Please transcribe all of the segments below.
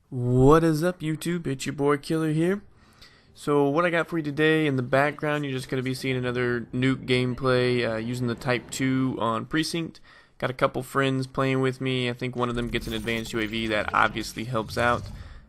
What is up, YouTube? It's your boy Killer here. So what I got for you today, in the background you're just going to be seeing another nuke gameplay using the Type 2 on Precinct. Got a couple friends playing with me. I think one of them gets an advanced UAV. That obviously helps out,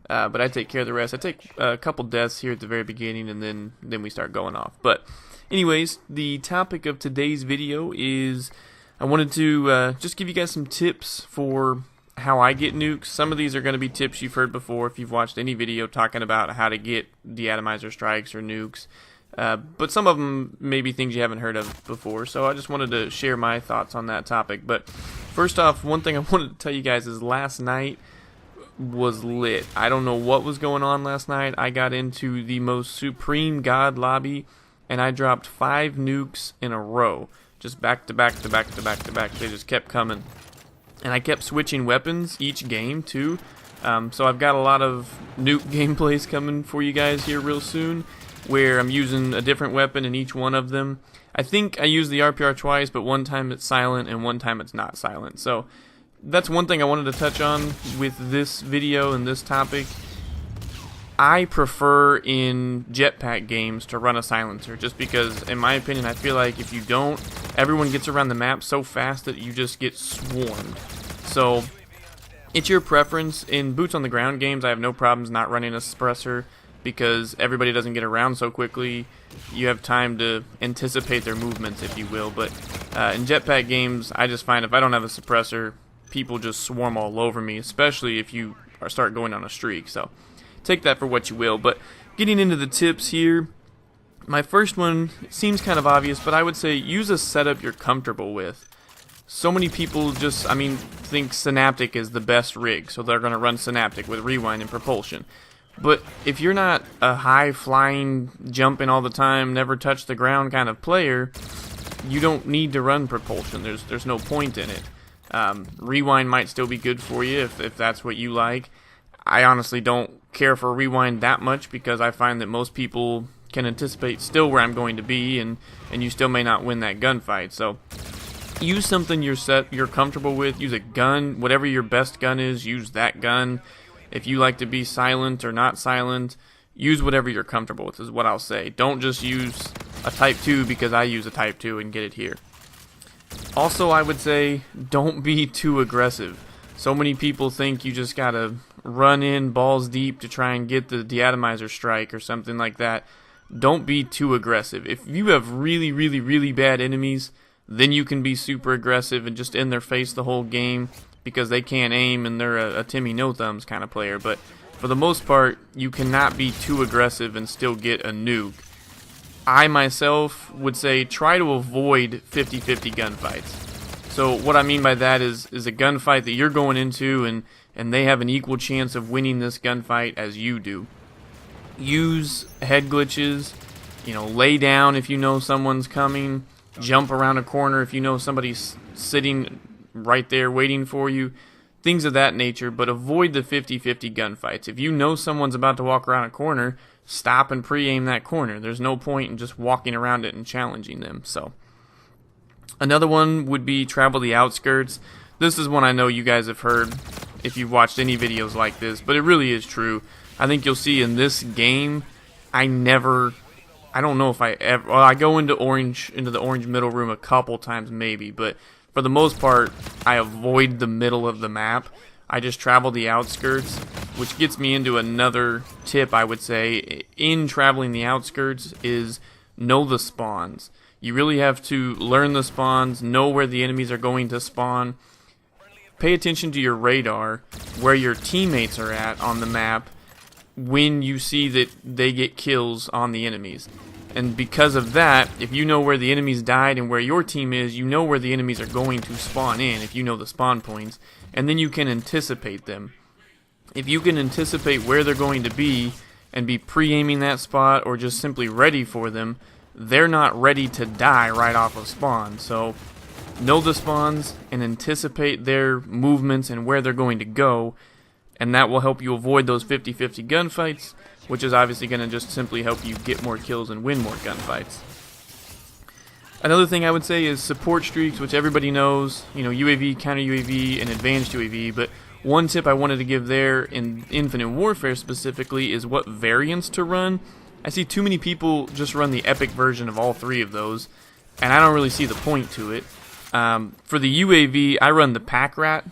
but I take care of the rest. I take a couple deaths here at the very beginning, and then we start going off. But anyways, the topic of today's video is I wanted to just give you guys some tips for how I get nukes. Some of these are going to be tips you've heard before if you've watched any video talking about how to get Deatomizer strikes or nukes. But some of them may be things you haven't heard of before, so I just wanted to share my thoughts on that topic. But first off, one thing I wanted to tell you guys is last night was lit. I don't know what was going on last night. I got into the most supreme god lobby, and I dropped 5 nukes in a row. Just back to back to back to back to back. They just kept coming. And I kept switching weapons each game too, so I've got a lot of nuke gameplays coming for you guys here real soon, where I'm using a different weapon in each one of them. I think I used the RPR twice, but one time it's silent and one time it's not silent. So that's one thing I wanted to touch on with this video and this topic. I prefer in jetpack games to run a silencer, just because, in my opinion, I feel like if you don't, everyone gets around the map so fast that you just get swarmed. So it's your preference. In boots on the ground games, I have no problems not running a suppressor, because everybody doesn't get around so quickly. You have time to anticipate their movements, if you will. But in jetpack games, I just find if I don't have a suppressor, people just swarm all over me, especially if you start going on a streak. So take that for what you will. But getting into the tips here, my first one seems kind of obvious, but I would say use a setup you're comfortable with. So many people just, think Synaptic is the best rig, so they're going to run Synaptic with rewind and propulsion. But if you're not a high flying, jumping all the time, never touch the ground kind of player, you don't need to run propulsion. There's no point in it. Rewind might still be good for you if that's what you like. I honestly don't care for rewind that much, because I find that most people can anticipate still where I'm going to be, and you still may not win that gunfight. So use something you're comfortable with. Use a gun, whatever your best gun is, use that gun. If you like to be silent or not silent, use whatever you're comfortable with, is what I'll say. Don't just use a Type 2 because I use a Type 2 and get it here. Also, I would say don't be too aggressive. So many people think you just gotta run in balls deep to try and get the Deatomizer strike or something like that. Don't be too aggressive. If you have really, really, really bad enemies, then you can be super aggressive and just in their face the whole game, because they can't aim and they're a Timmy No Thumbs kind of player. But for the most part, you cannot be too aggressive and still get a nuke. I myself would say try to avoid 50-50 gunfights. So what I mean by that is a gunfight that you're going into and they have an equal chance of winning this gunfight as you do. Use head glitches, lay down if you know someone's coming, jump around a corner if you know somebody's sitting right there waiting for you, things of that nature, but avoid the 50-50 gunfights. If you know someone's about to walk around a corner, stop and pre-aim that corner. There's no point in just walking around it and challenging them. So another one would be travel the outskirts. This is one I know you guys have heard if you've watched any videos like this, but it really is true. I think you'll see in this game, I don't know if I ever, well, I go into the orange middle room a couple times maybe, but for the most part, I avoid the middle of the map. I just travel the outskirts, which gets me into another tip I would say in traveling the outskirts is know the spawns. You really have to learn the spawns, know where the enemies are going to spawn. Pay attention to your radar, where your teammates are at on the map when you see that they get kills on the enemies. And because of that, if you know where the enemies died and where your team is, you know where the enemies are going to spawn in if you know the spawn points, and then you can anticipate them. If you can anticipate where they're going to be and be pre-aiming that spot or just simply ready for them, they're not ready to die right off of spawn. So know the spawns and anticipate their movements and where they're going to go, and that will help you avoid those 50-50 gunfights, which is obviously going to just simply help you get more kills and win more gunfights. Another thing I would say is support streaks, which everybody knows, UAV, counter UAV, and advanced UAV, but One tip I wanted to give there in Infinite Warfare specifically is what variants to run. I see too many people just run the epic version of all three of those, and I don't really see the point to it. For the UAV, I run the Pack Rat,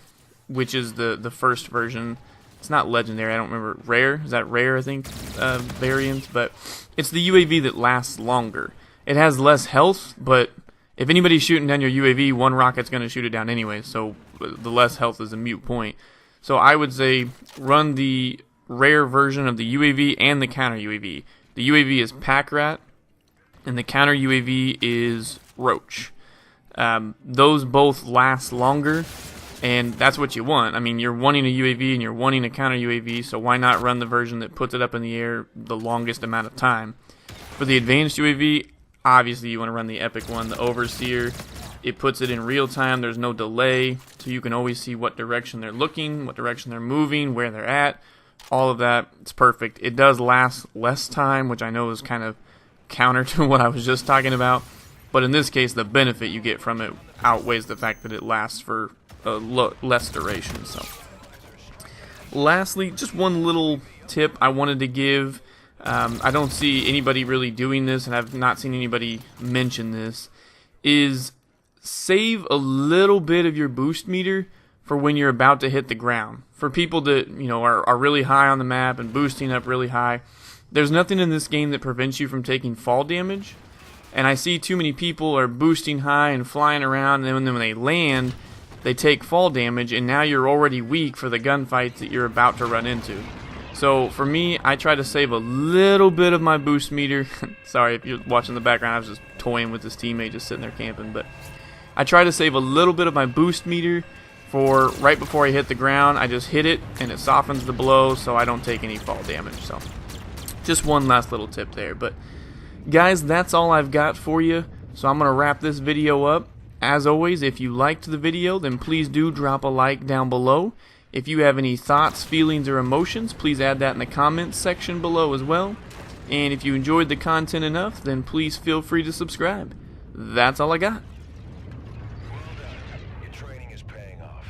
which is the first version. It's not legendary, I don't remember. Rare? Is that rare, I think, variant? But it's the UAV that lasts longer. It has less health, but if anybody's shooting down your UAV, one rocket's going to shoot it down anyway, so the less health is a moot point. So I would say run the rare version of the UAV and the counter UAV. The UAV is Pack Rat, and the counter UAV is Roach. Those both last longer, and that's what you want. I mean, you're wanting a UAV and you're wanting a counter UAV, so why not run the version that puts it up in the air the longest amount of time? For the advanced UAV, obviously you want to run the epic one, the Overseer. It puts it in real time, there's no delay, so you can always see what direction they're looking, what direction they're moving, where they're at. All of that, it's perfect. It does last less time, which I know is kind of counter to what I was just talking about. But in this case, the benefit you get from it outweighs the fact that it lasts for less duration. So, lastly, just one little tip I wanted to give. I don't see anybody really doing this, and I've not seen anybody mention this, is save a little bit of your boost meter for when you're about to hit the ground. For people that, you know, are really high on the map and boosting up really high, there's nothing in this game that prevents you from taking fall damage. And I see too many people are boosting high and flying around, and then when they land, they take fall damage, and now you're already weak for the gunfights that you're about to run into. So for me, I try to save a little bit of my boost meter. Sorry if you're watching the background, I was just toying with this teammate just sitting there camping, but I try to save a little bit of my boost meter for right before I hit the ground. I just hit it and it softens the blow so I don't take any fall damage. So just one last little tip there. But guys, that's all I've got for you. So I'm going to wrap this video up. As always, if you liked the video, then please do drop a like down below. If you have any thoughts, feelings, or emotions, please add that in the comments section below as well. And if you enjoyed the content enough, then please feel free to subscribe. That's all I got. Well done. Your training is paying off.